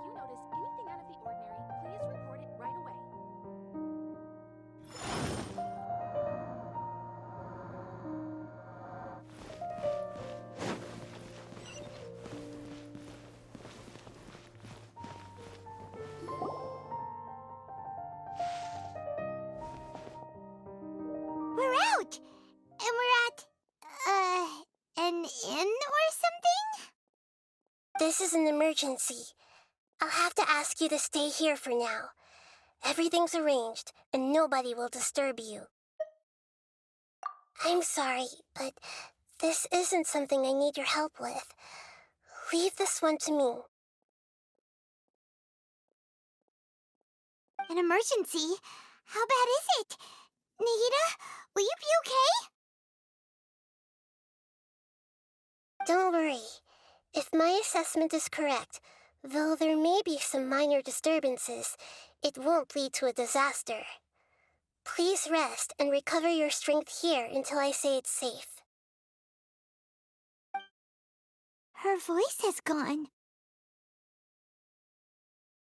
you notice anything out of the ordinary, please report it right away. We're out! And we're at, an inn or something? This is an emergency. I'll have to ask you to stay here for now. Everything's arranged, and nobody will disturb you. I'm sorry, but this isn't something I need your help with. Leave this one to me. An emergency? How bad is it? Nahida, will you be okay? Don't worry. If my assessment is correct, though there may be some minor disturbances, it won't lead to a disaster. Please rest and recover your strength here until I say it's safe. Her voice has gone.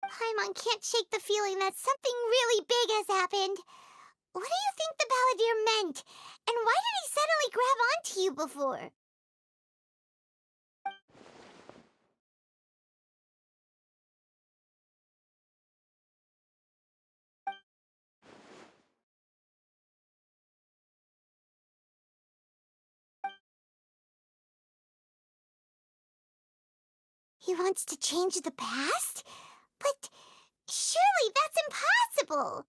Paimon can't shake the feeling that something really big has happened. What do you think the balladeer meant? And why did he suddenly grab onto you before? He wants to change the past? But surely that's impossible!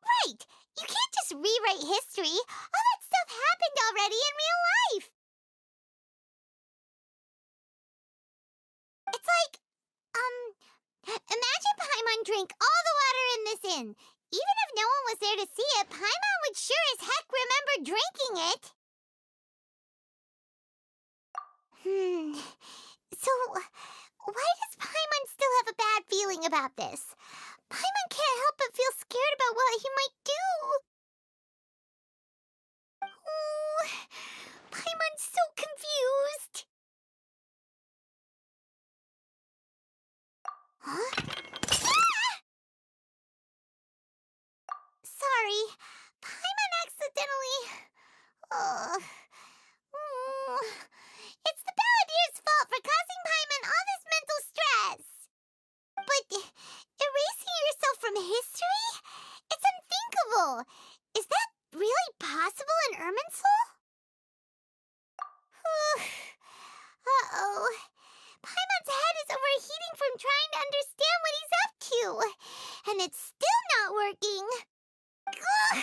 Right! You can't just rewrite history! All that stuff happened already in real life! It's like, imagine Paimon drank all the water in this inn. Even if no one was there to see it, Paimon would sure as heck remember drinking it! So, why does Paimon still have a bad feeling about this? Paimon can't help but feel scared about what he might do. Oh, Paimon's so confused. Huh? Ah! Sorry, Paimon accidentally... It's the balladeer's fault for causing Paimon all this mental stress. But erasing yourself from history? It's unthinkable. Is that really possible in Irminsul? Uh-oh. Paimon's head is overheating from trying to understand what he's up to. And it's still not working. Ugh!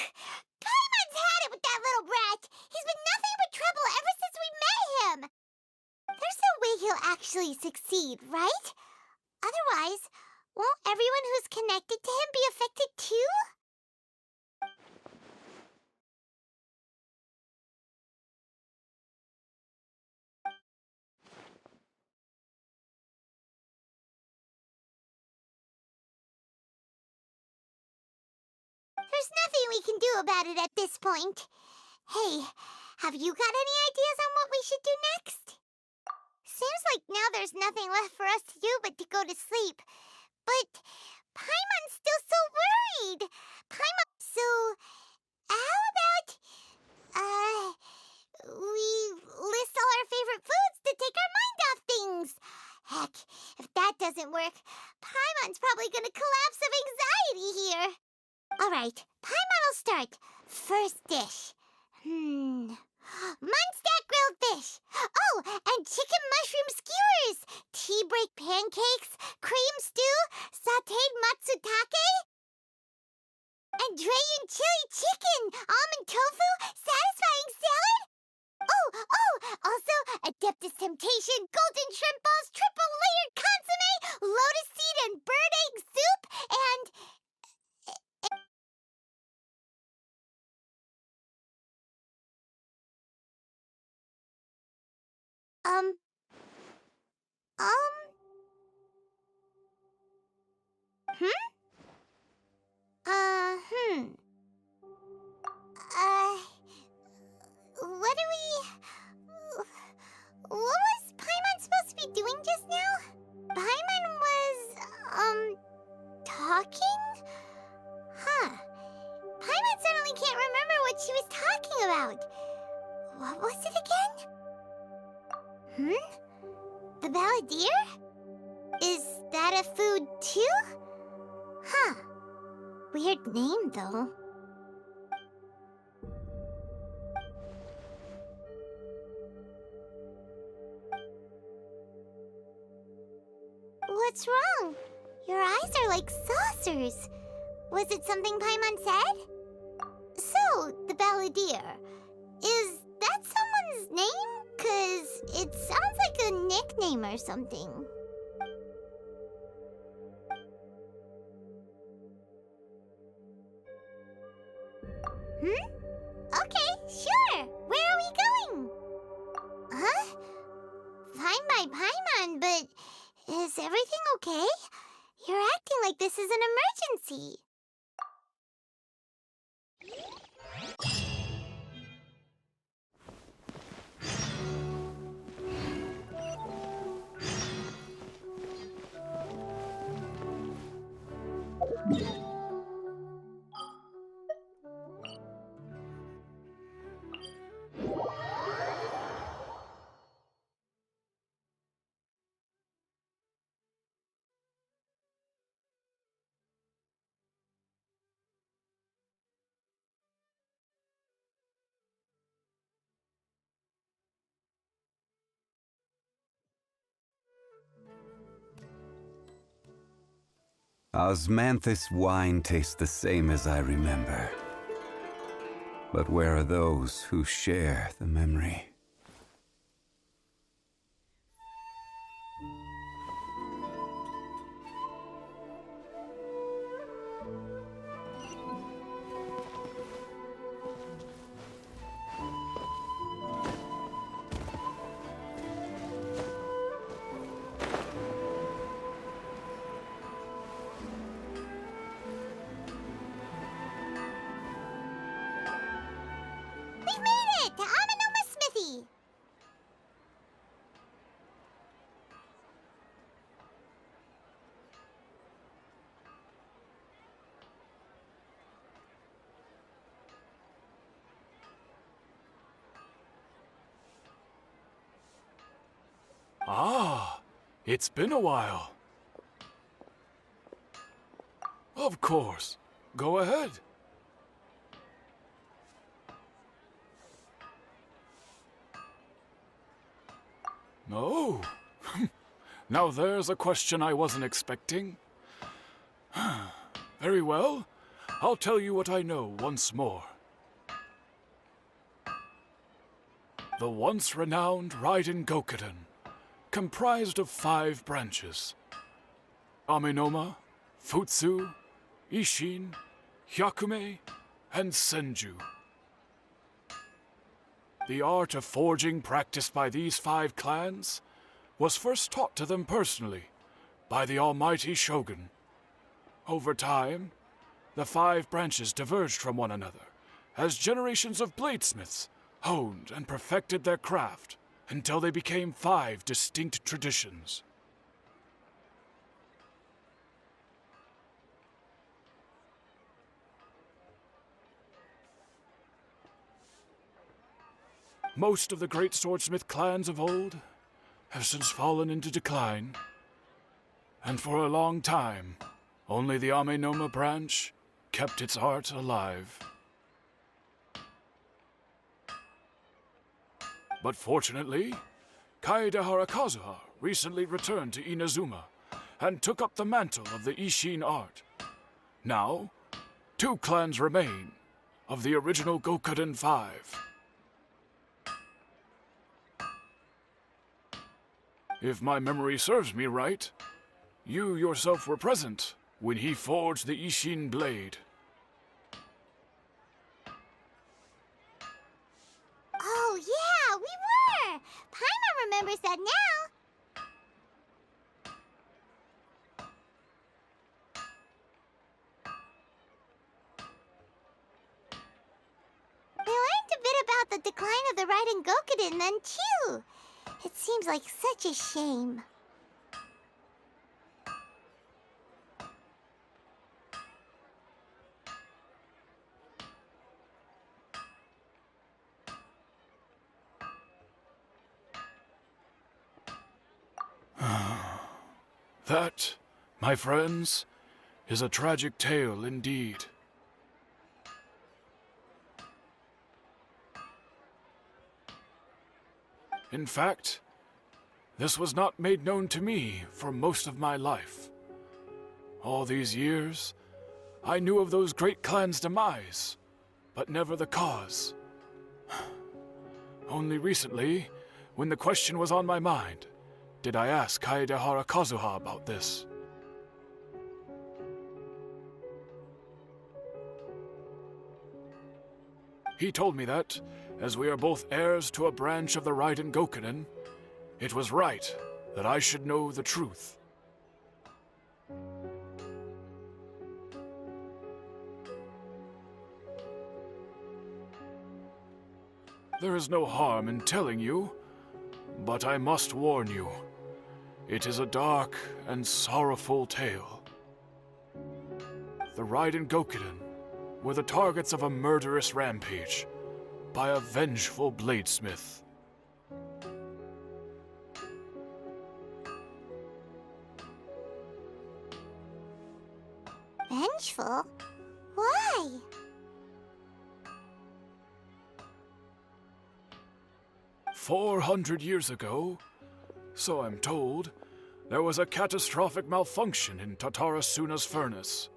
Paimon's had it with that little brat. He's been nothing but trouble ever since we met him. There's no way he'll actually succeed, right? Otherwise, won't everyone who's connected to him be affected too? There's nothing we can do about it at this point. Hey, have you got any ideas on what we should do next? Seems like now there's nothing left for us to do but to go to sleep. But Paimon's still so worried. Paimon... So, how about, we list all our favorite foods to take our mind off things? Heck, if that doesn't work, Paimon's probably gonna collapse of anxiety here. Alright, Paimon'll start. First dish. Munstack grilled fish. Oh, and chicken mushroom skewers. Tea break pancakes. Cream stew. Sauteed matsutake. And Dragon chili chicken. Almond tofu. Satisfying salad. Oh, also Adeptus Temptation. Golden shrimp balls. Triple layered consomme. Lotus seed and bird egg soup. And... joking? Huh. Paimon suddenly can't remember what she was talking about. What was it again? The balladeer? Is that a food too? Huh. Weird name, though. What's wrong? Your eyes are like saucers. Was it something Paimon said? So, the balladeer. Is that someone's name? 'Cause it sounds like a nickname or something. Okay, sure. Where are we going? Huh? Fine by Paimon, but is everything okay? You're acting like this is an emergency. Osmanthus wine tastes the same as I remember. But where are those who share the memory? We've made it to Amanoma Smithy. Ah, it's been a while. Of course. Go ahead. Oh. Now there's a question I wasn't expecting. Very well. I'll tell you what I know once more. The once renowned Raiden Gokuden, comprised of 5 branches: Amenoma, Futsu, Ishin, Hyakume, and Senju. The art of forging practiced by these 5 clans was first taught to them personally by the almighty Shogun. Over time, the 5 branches diverged from one another as generations of bladesmiths honed and perfected their craft until they became 5 distinct traditions. Most of the great swordsmith clans of old have since fallen into decline, and for a long time, only the Amenoma branch kept its art alive. But fortunately, Kaede Harakazuha recently returned to Inazuma and took up the mantle of the Ishin art. Now, 2 clans remain of the original Gokuden 5. If my memory serves me right, you yourself were present when he forged the Ishin blade. Oh, yeah, we were! Paimon remembers that now. We learned a bit about the decline of the Raiden Gokuden then, too. It seems like such a shame. That, my friends, is a tragic tale indeed. In fact, this was not made known to me for most of my life. All these years, I knew of those great clans' demise, but never the cause. Only recently, when the question was on my mind, did I ask Kaedehara Kazuha about this. He told me that, as we are both heirs to a branch of the Raiden Gokunin, it was right that I should know the truth. There is no harm in telling you, but I must warn you. It is a dark and sorrowful tale. The Raiden Gokunin were the targets of a murderous rampage by a vengeful bladesmith. Vengeful? Why? 400 years ago, so I'm told, there was a catastrophic malfunction in Tatarasuna's furnace.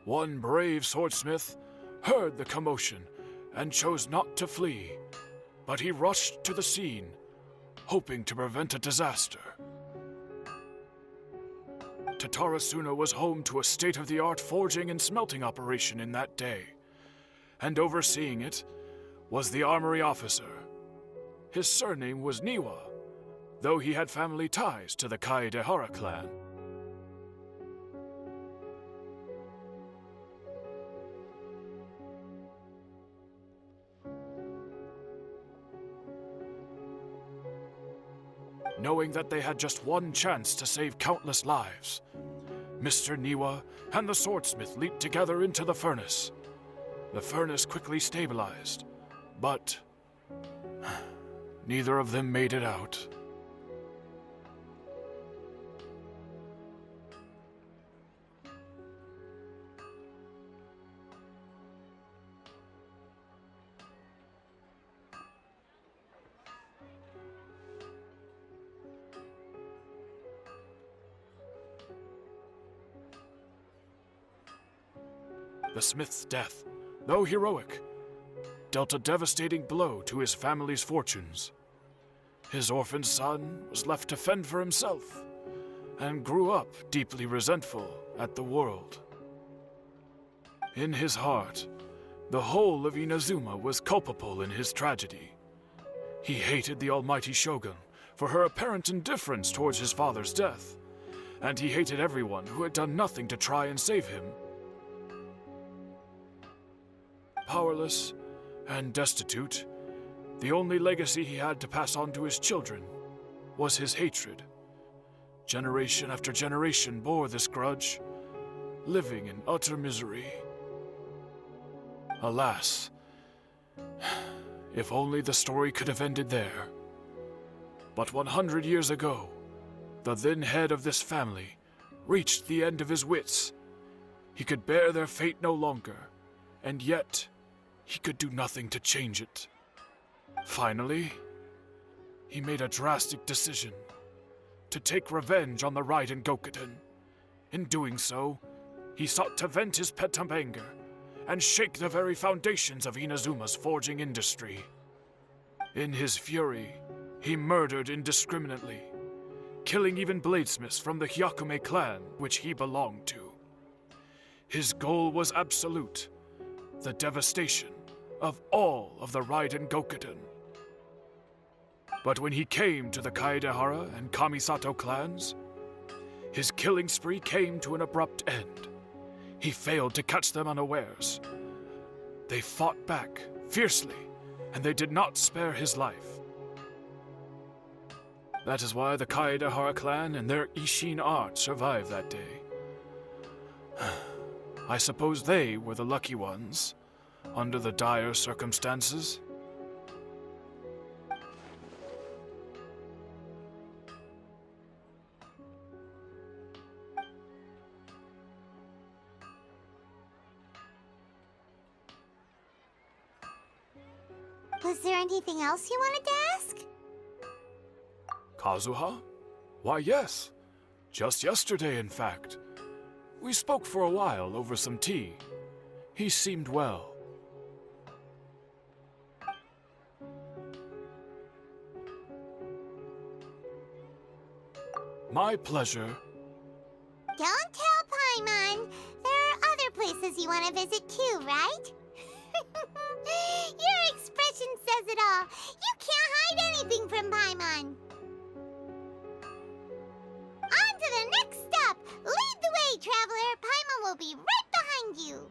One brave swordsmith heard the commotion and chose not to flee, but he rushed to the scene, hoping to prevent a disaster. Tatarasuna was home to a state-of-the-art forging and smelting operation in that day, and overseeing it was the armory officer. His surname was Niwa, though he had family ties to the Kaedehara clan. Knowing that they had just one chance to save countless lives, Mr. Niwa and the swordsmith leaped together into the furnace. The furnace quickly stabilized, but neither of them made it out. The smith's death, though heroic, dealt a devastating blow to his family's fortunes. His orphaned son was left to fend for himself, and grew up deeply resentful at the world. In his heart, the whole of Inazuma was culpable in his tragedy. He hated the almighty shogun for her apparent indifference towards his father's death, and he hated everyone who had done nothing to try and save him. Powerless and destitute, the only legacy he had to pass on to his children was his hatred. Generation after generation bore this grudge, living in utter misery. Alas, if only the story could have ended there. But 100 years ago, the then head of this family reached the end of his wits. He could bear their fate no longer, and yet he could do nothing to change it. Finally, he made a drastic decision to take revenge on the Raiden Gokunin. In doing so, he sought to vent his pent anger and shake the very foundations of Inazuma's forging industry. In his fury, he murdered indiscriminately, killing even bladesmiths from the Hyakume clan which he belonged to. His goal was absolute, the devastation of all of the Raiden Gokunin. But when he came to the Kaedehara and Kamisato clans, his killing spree came to an abrupt end. He failed to catch them unawares. They fought back fiercely, and they did not spare his life. That is why the Kaedehara clan and their Ishin art survived that day. I suppose they were the lucky ones, under the dire circumstances. Was there anything else you wanted to ask? Kazuha? Why, yes. Just yesterday, in fact. We spoke for a while over some tea. He seemed well. My pleasure. Don't tell Paimon. There are other places you want to visit too, right? Your expression says it all. You can't hide anything from Paimon. On to the next stop. Lead the way, traveler. Paimon will be right behind you.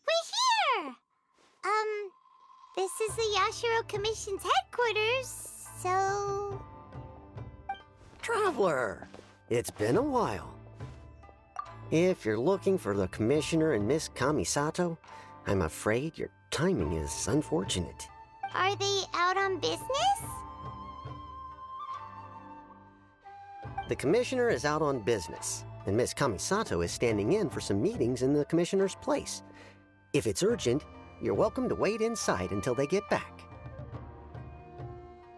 We're here! This is the Yashiro Commission's headquarters, so... Traveler, it's been a while. If you're looking for the Commissioner and Miss Kamisato, I'm afraid your timing is unfortunate. Are they out on business? The Commissioner is out on business, and Miss Kamisato is standing in for some meetings in the Commissioner's place. If it's urgent, you're welcome to wait inside until they get back.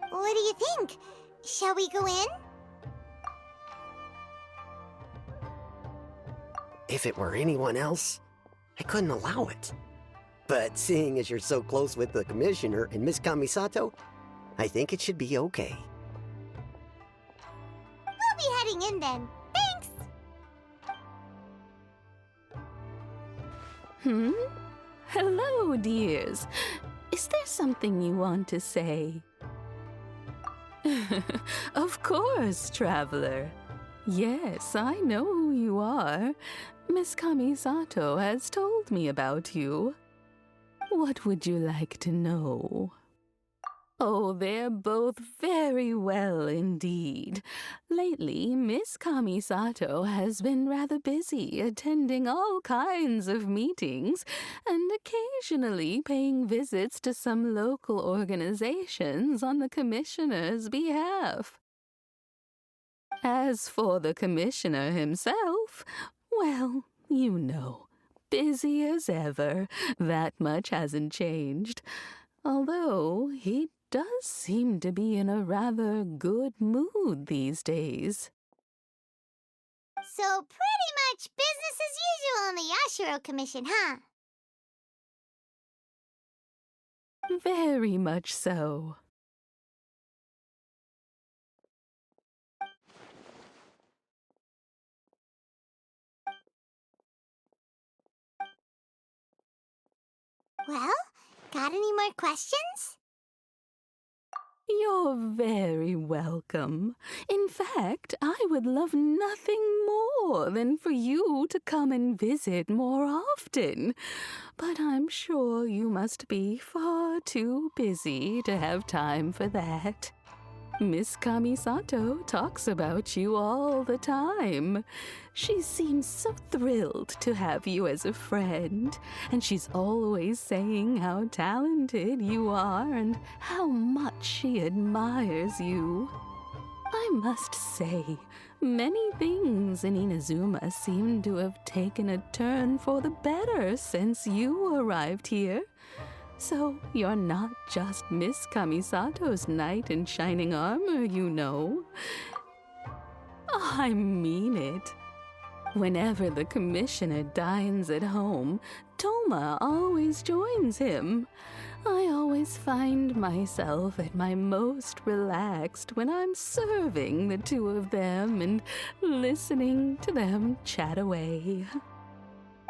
What do you think? Shall we go in? If it were anyone else, I couldn't allow it. But seeing as you're so close with the Commissioner and Miss Kamisato, I think it should be okay. We'll be heading in then. Thanks! Hello, dears. Is there something you want to say? Of course, traveler. Yes, I know who you are. Miss Kamisato has told me about you. What would you like to know? Oh, they're both very well indeed. Lately, Miss Kamisato has been rather busy attending all kinds of meetings and occasionally paying visits to some local organizations on the Commissioner's behalf. As for the Commissioner himself, well, you know, busy as ever. That much hasn't changed. Although he does seem to be in a rather good mood these days. So pretty much business as usual in the Yashiro Commission, huh? Very much so. Well, got any more questions? You're very welcome. In fact, I would love nothing more than for you to come and visit more often. But I'm sure you must be far too busy to have time for that. Miss Kamisato talks about you all the time. She seems so thrilled to have you as a friend, and she's always saying how talented you are and how much she admires you. I must say, many things in Inazuma seem to have taken a turn for the better since you arrived here. So you're not just Miss Kamisato's knight in shining armor, you know. I mean it. Whenever the Commissioner dines at home, Toma always joins him. I always find myself at my most relaxed when I'm serving the two of them and listening to them chat away.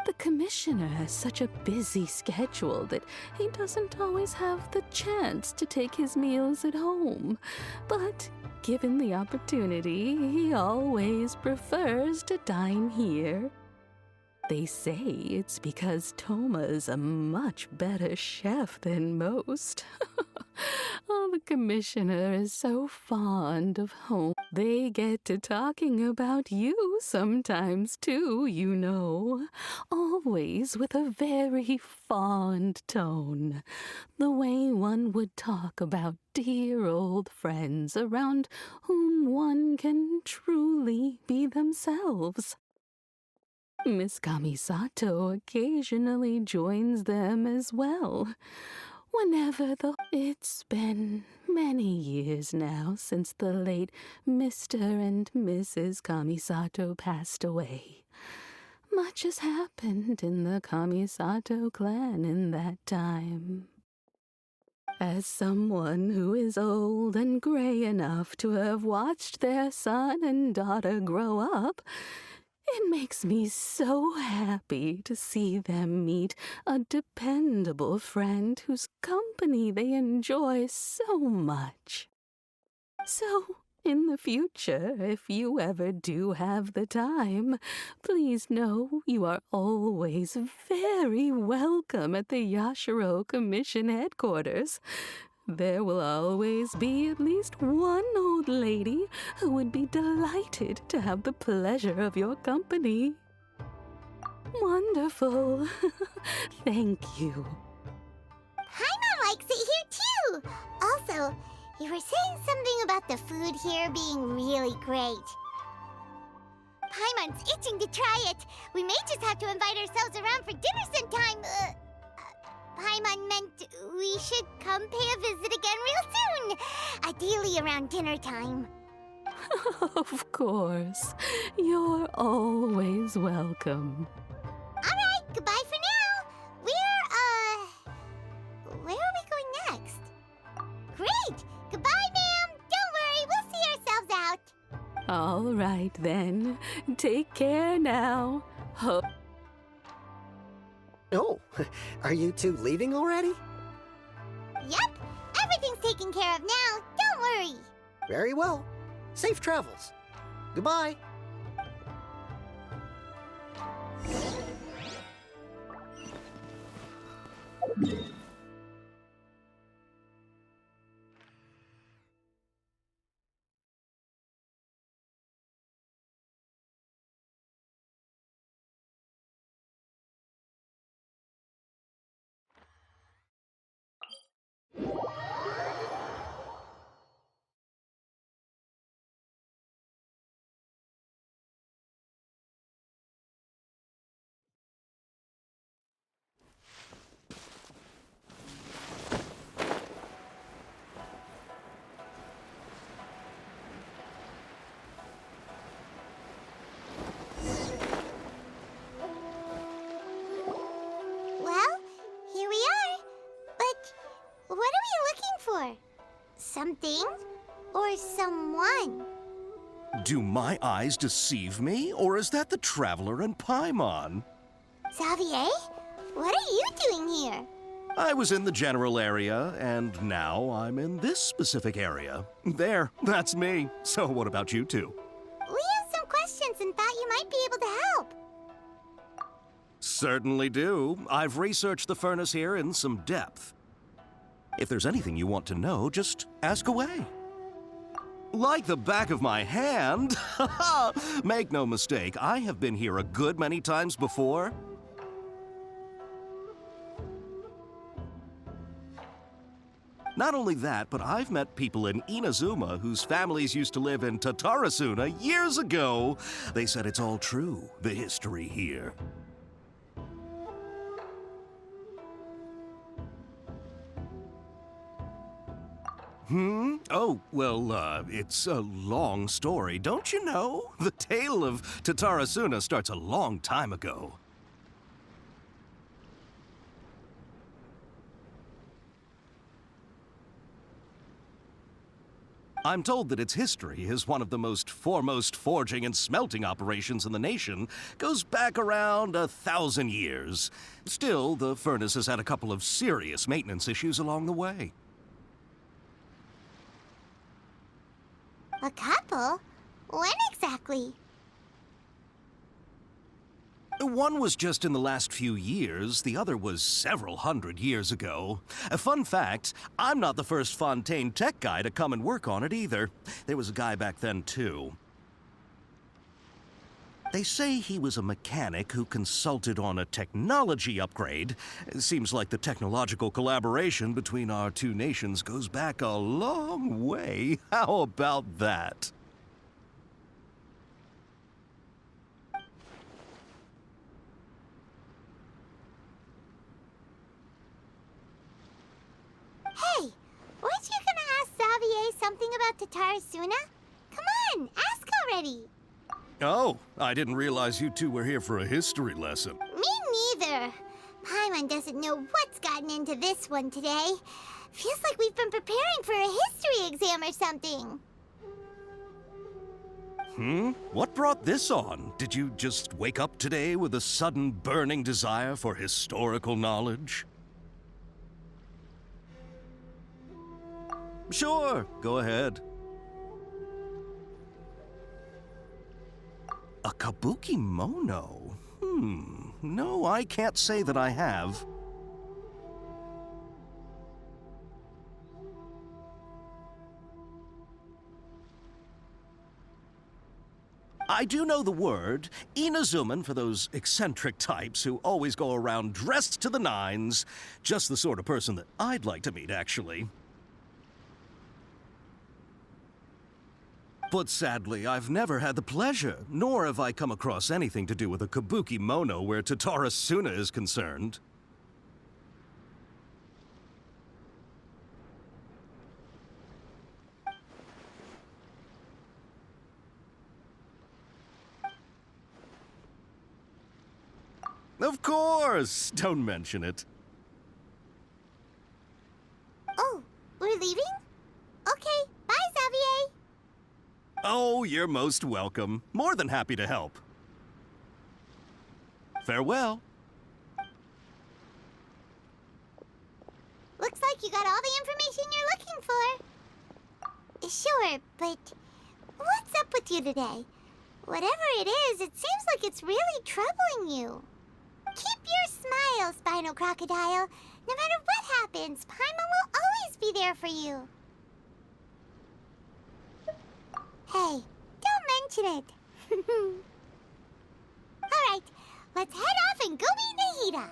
The Commissioner has such a busy schedule that he doesn't always have the chance to take his meals at home. But given the opportunity, he always prefers to dine here. They say it's because Toma's a much better chef than most. Oh, the commissioner is so fond of home. They get to talking about you sometimes, too, you know. Always with a very fond tone. The way one would talk about dear old friends around whom one can truly be themselves. Miss Kamisato occasionally joins them as well. It's been many years now since the late Mr. and Mrs. Kamisato passed away. Much has happened in the Kamisato clan in that time. As someone who is old and gray enough to have watched their son and daughter grow up, it makes me so happy to see them meet a dependable friend whose company they enjoy so much. So, in the future, if you ever do have the time, please know you are always very welcome at the Yashiro Commission headquarters. There will always be at least one old lady who would be delighted to have the pleasure of your company. Wonderful. Thank you. Paimon likes it here too. Also, you were saying something about the food here being really great. Paimon's itching to try it. We may just have to invite ourselves around for dinner sometime. Paimon meant we should come pay a visit again real soon. Ideally around dinner time. Of course. You're always welcome. Alright, goodbye for now. Where are we going next? Great! Goodbye, ma'am! Don't worry, we'll see ourselves out. All right, then. Take care now. Oh, are you two leaving already? Yep, everything's taken care of now. Don't worry. Very well. Safe travels. Goodbye. Well, here we are. But what are we looking for? Something or someone? Do my eyes deceive me, or is that the Traveler and Paimon? Xavier, what are you doing here? I was in the general area, and now I'm in this specific area. There, that's me. So what about you two? We have some questions and thought you might be able to help. Certainly do. I've researched the furnace here in some depth. If there's anything you want to know, just ask away. Like the back of my hand. Make no mistake, I have been here a good many times before. Not only that, but I've met people in Inazuma whose families used to live in Tatarasuna years ago. They said it's all true, the history here. Oh, well, it's a long story, don't you know? The tale of Tatarasuna starts a long time ago. I'm told that its history is one of the most foremost forging and smelting operations in the nation, goes back around 1,000 years. Still, the furnace has had a couple of serious maintenance issues along the way. A couple? When exactly? One was just in the last few years, the other was several hundred years ago. A fun fact, I'm not the first Fontaine tech guy to come and work on it either. There was a guy back then, too. They say he was a mechanic who consulted on a technology upgrade. It seems like the technological collaboration between our two nations goes back a long way. How about that? Hey, weren't you gonna ask Xavier something about Tatarasuna? Come on, ask already. Oh, I didn't realize you two were here for a history lesson. Me neither. Paimon doesn't know what's gotten into this one today. Feels like we've been preparing for a history exam or something. What brought this on? Did you just wake up today with a sudden burning desire for historical knowledge? Sure, go ahead. A kabuki mono? No, I can't say that I have. I do know the word, Inazuman for those eccentric types who always go around dressed to the nines. Just the sort of person that I'd like to meet, actually. But sadly, I've never had the pleasure, nor have I come across anything to do with a kabuki mono where Tatarasuna is concerned. Of course! Don't mention it. Oh, we're leaving? Okay, bye, Xavier. Oh, you're most welcome. More than happy to help. Farewell. Looks like you got all the information you're looking for. Sure, but what's up with you today? Whatever it is, it seems like it's really troubling you. Keep your smile, Spinal Crocodile. No matter what happens, Paimon will always be there for you. Hey, don't mention it. All right, let's head off and go meet Nahida.